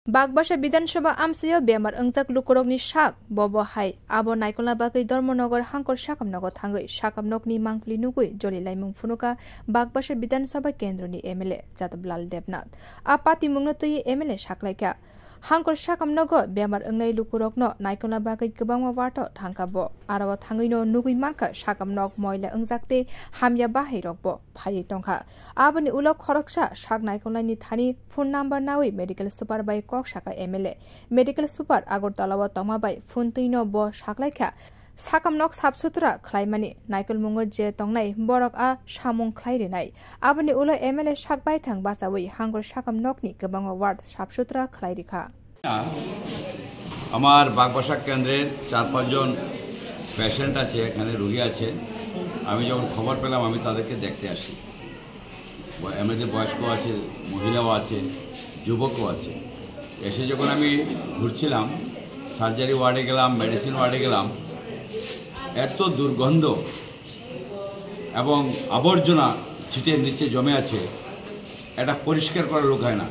बागबासा विधानसभा आमसियो बेमार अंजाक लुकुरकनि साक बबो हाय आबो नायकला बागै धर्मनगर हांकर साकामनगर थांगै साकामनकनि मांफलि नुगै जलि लाइमुं फुनुका बागबासा विधानसभा केन्द्रनि एमएलए जादबलाल देबनाथ आ पार्टी मुंनो तै एमएलए साकलायका हांकर साकामनगर बेमार अंगनाय लुकुरकनो नायकला बागै गोबां वार्ट थांकाबो आरो थांगैनो नुगै मानका साकामनक मयला अंजाकते हामया बाहायरकबो फायै तंखा आबनि उलक खरकसा साक नायकलानि थानि फोन नम्बर नावै मेडिकल सुपार बाय कक साका एमएलए मेडिकल सुपार आगरतलावा तमाबाय फोन तैनो ब साकलायखा साकामनक साफसुथरा खलायमानि नायकल मुंगो जे तंनाय बरक आ सामुं खलायरेनाय आबनि उलो एमएलए साकबाय थां बासावै हांगर साकामनकनि गोबां वार्ड साफसुथरा खलायरिखा আমার বাগবাসা কেন্দ্রের 4-5 জন পেশেন্ট আছে, এখানে রোগী আছে। আমি যখন খবর পেলাম আমি তাদেরকে দেখতে আসি। এর মধ্যে বয়স্ক আছে, মহিলাও আছে, যুবকও আছে। এসে যখন আমি ঘুরছিলাম, সার্জারি ওয়ার্ডে গেলাম, মেডিসিন ওয়ার্ডে গেলাম, এত দুর্গন্ধ এবং আবর্জনা ছিটের নিচে জমে আছে, এটা পরিষ্কার করার লোক হয় না।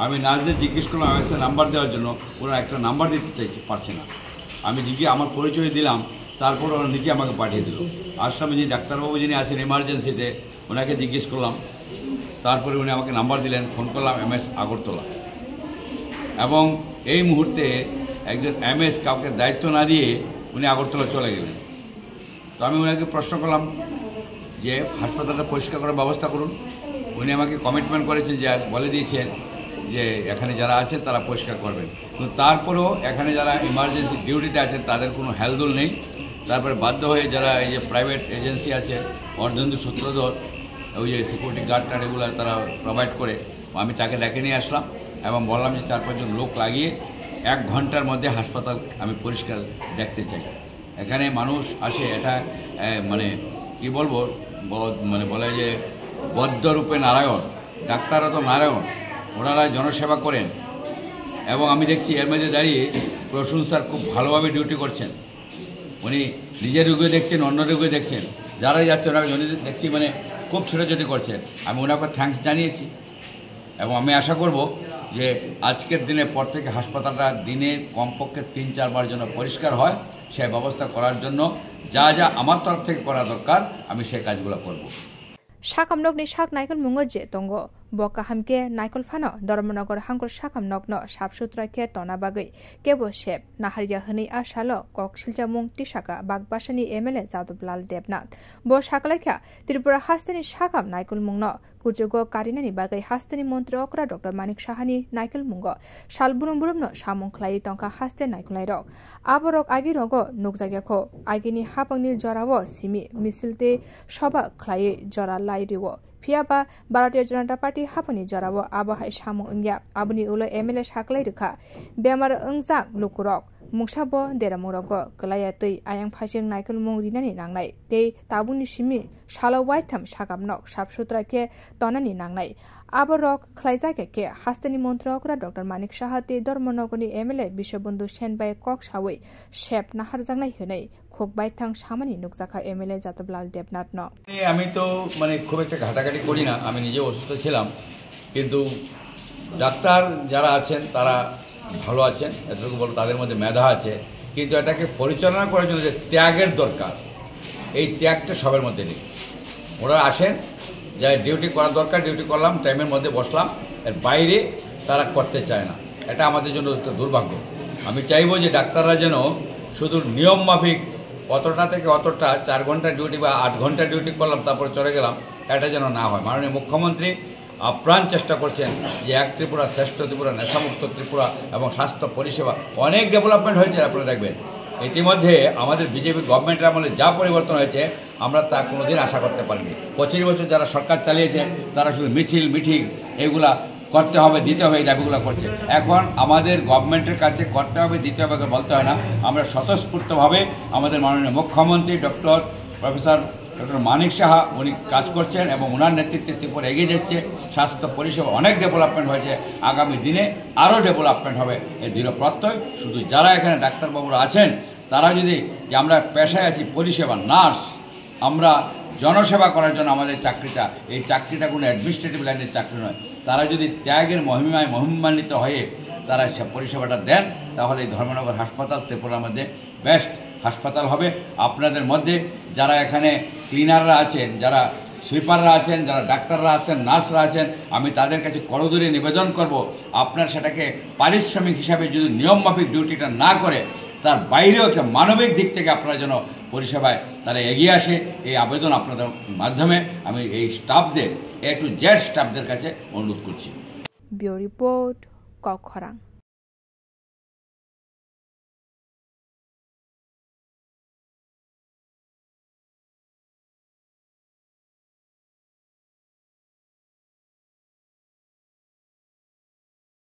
আমি নার্সদের জিজ্ঞেস করলাম এমএসএ নাম্বার দেওয়ার জন্য, ওরা একটা নাম্বার দিতে পারছে না। আমি আমার পরিচয় দিলাম, তারপর ওরা নিজে আমাকে পাঠিয়ে দিল। আসলাম যিনি ডাক্তারবাবু যিনি আছেন এমার্জেন্সিতে, ওনাকে জিজ্ঞেস করলাম, তারপরে উনি আমাকে নাম্বার দিলেন, ফোন করলাম এমএস আগরতলা। এবং এই মুহূর্তে একজন এমএস কাউকে দায়িত্ব না দিয়ে উনি আগরতলা চলে গেলেন। তো আমি ওনাকে প্রশ্ন করলাম যে হাসপাতালটা পরিষ্কার করার ব্যবস্থা করুন। উনি আমাকে কমিটমেন্ট করেছেন, যে বলে দিয়েছেন যে এখানে যারা আছেন তারা পরিষ্কার করবেন। কিন্তু তারপরেও এখানে যারা ইমার্জেন্সি ডিউটিতে আছেন তাদের কোনো হেলদোল নেই। তারপরে বাধ্য হয়ে যারা এই যে প্রাইভেট এজেন্সি আছে, অর্ধেন্দু সূত্রধর, ওই যে সিকিউরিটি গার্ডটা রেগুলার তারা প্রোভাইড করে, আমি তাকে ডেকে নিয়ে আসলাম এবং বললাম যে 4-5 জন লোক লাগিয়ে 1 ঘন্টার মধ্যে হাসপাতাল আমি পরিষ্কার দেখতে চাই। এখানে মানুষ আসে, এটা মানে কি বলবো, মানে বলে যে বদ্ধরূপে নারায়ণ, ডাক্তাররা তো নারায়ণ, ওনারা জনসেবা করেন। এবং আমি দেখছি এর মধ্যে দাঁড়িয়ে প্রসূন স্যার খুব ভালোভাবে ডিউটি করছেন। উনি নিজের রোগীও দেখছেন, অন্য রোগীও দেখছেন, যারাই যাচ্ছে ওনাকে দেখছি মানে খুব ছোটাছুটি করছেন। আমি ওনাকে থ্যাঙ্কস জানিয়েছি এবং আমি আশা করব যে আজকের দিনের পর থেকে হাসপাতালটা দিনে কমপক্ষে 3-4 বার যেন পরিষ্কার হয়, সে ব্যবস্থা করার জন্য যা যা আমার তরফ থেকে করা দরকার আমি সেই কাজগুলো করব। সাকামনকনি সাক নাইকল মুঙ্গ যে তঙ্গ বকা হামকে নাইকল ফানো ধর্মনগর হাঙ্কর সাকামনকন সাফসুত্রা কে টনা বাগৈ কেবো শেপ নাহারিয়া হनै আশালো কক শিলচামুং টিসাকা বাগবাসানি এমএলए जादबलाल देबनाथ ब साकलायखा त्रिपुरा हास्तेनि साकाम नाइकल मुंगन कुर्जुगो कारिनानि बागै हास्तेनि मन्त्री अकरा डॉक्टर मानिक साहानि नाइकल मुंग सालबुरुम बुरुमनो सामुं खलायै तंका हास्ते नाइकलायरक आबरक आगिरगो नुकजाग्याखौ आगिनि हापांनि जरावो सिमि मिसिलते सभा खलायै जरा लायरिवो फियाबा भारतीय जनता पार्टी हापनि जरावो आबहाय सामुं अंग्या आबनि उलो एमएलए साकलाय रेखा बेमार अंजाक लुकुरक मुक्साबो देरामुरगो गलाया तै आयां फासिं नाइकल मुं रिनानि नांनाय तै ताबुनि सिमि सालो वाइथाम सागामनक साफसुथरा के तनानि नांनाय आबरक खलायजाके के हास्तेनि मन्त्री अकरा डॉक्टर मानिक साहाते धर्मनगरनि एमएलए बिश्वबन्धु सेनबाय कक सावै शेप नाहारजांनाय होनै खोकबायथां सामानि नुकजाखा एमएलए जादबलाल देबनाथ न আমি তো মানে খুব একটা ঘাটাঘাটি করি না, আমি নিজে অসুস্থ ছিলাম, কিন্তু ডাক্তার যারা আছেন তারা ভালো আছেন, এতটুকু বলো তাদের মধ্যে মেধা আছে, কিন্তু এটাকে পরিচালনা করার জন্য যে ত্যাগের দরকার, এই ত্যাগটা সবার মধ্যে নেই। ওরা আসেন, যা ডিউটি করার দরকার ডিউটি করলাম, টাইমের মধ্যে বসলাম, এর বাইরে তারা করতে চায় না। এটা আমাদের জন্য দুর্ভাগ্য। আমি চাইবো যে ডাক্তাররা যেন শুধু নিয়ম মাফিক অতটা থেকে অতটা 4 ঘন্টা ডিউটি বা 8 ঘন্টা ডিউটি করলাম তারপরে চলে গেলাম, এটা যেন না হয়। মাননীয় মুখ্যমন্ত্রী আপ্রাণ চেষ্টা করছেন যে এক ত্রিপুরা শ্রেষ্ঠ ত্রিপুরা, নেশামুক্ত ত্রিপুরা এবং স্বাস্থ্য পরিষেবা অনেক ডেভেলপমেন্ট হয়েছে। আপনারা দেখবেন ইতিমধ্যে আমাদের বিজেপি গভর্নমেন্টের আমলে যা পরিবর্তন হয়েছে আমরা তা কোনোদিন আশা করতে পারিনি। 25 বছর যারা সরকার চালিয়েছে তারা শুধু মিছিল মিটিং এগুলা করতে হবে দিতে হবে এই দাবিগুলো করছে। এখন আমাদের গভর্নমেন্টের কাছে করতে হবে দিতে হবে বলতে হয় না, আমরা স্বতঃস্ফূর্তভাবে আমাদের মাননীয় মুখ্যমন্ত্রী প্রফেসর ডক্টর মানিক সাহা উনি কাজ করছেন এবং ওনার নেতৃত্বে ত্রিপুরা এগিয়ে যাচ্ছে। স্বাস্থ্য পরিষেবা অনেক ডেভেলপমেন্ট হয়েছে, আগামী দিনে আরও ডেভেলপমেন্ট হবে এই দৃঢ় প্রত্যয়। শুধু যারা এখানে ডাক্তারবাবুরা আছেন তারা যদি যে আমরা পেশায় আছি পরিষেবা নার্স, আমরা জনসেবা করার জন্য আমাদের চাকরিটা, এই চাকরিটা কোনো অ্যাডমিনিস্ট্রেটিভ লাইনের চাকরি নয়, তারা যদি ত্যাগের মহিমায় মহিমান্বিত হয়ে তারা পরিষেবাটা দেন, তাহলে এই ধর্মনগর হাসপাতাল ত্রিপুরার মধ্যে বেস্ট হাসপাতাল হবে। আপনাদের মধ্যে যারা এখানে ক্লিনাররা আছেন, যারা সুইপাররা আছেন, যারা ডাক্তাররা আছেন, নার্সরা আছেন, আমি তাদের কাছে করজোড়ে নিবেদন করব, আপনার সেটাকে পারিশ্রমিক হিসাবে যদি নিয়মমাফিক ডিউটিটা না করে, তার বাইরেও একটা মানবিক দিক থেকে আপনারা যেন পরিষেবায় তারা এগিয়ে আসে, এই আবেদন আপনাদের মাধ্যমে আমি এই স্টাফদের A to Z স্টাফদের কাছে অনুরোধ করছি। Bureau report, কক্সরাং।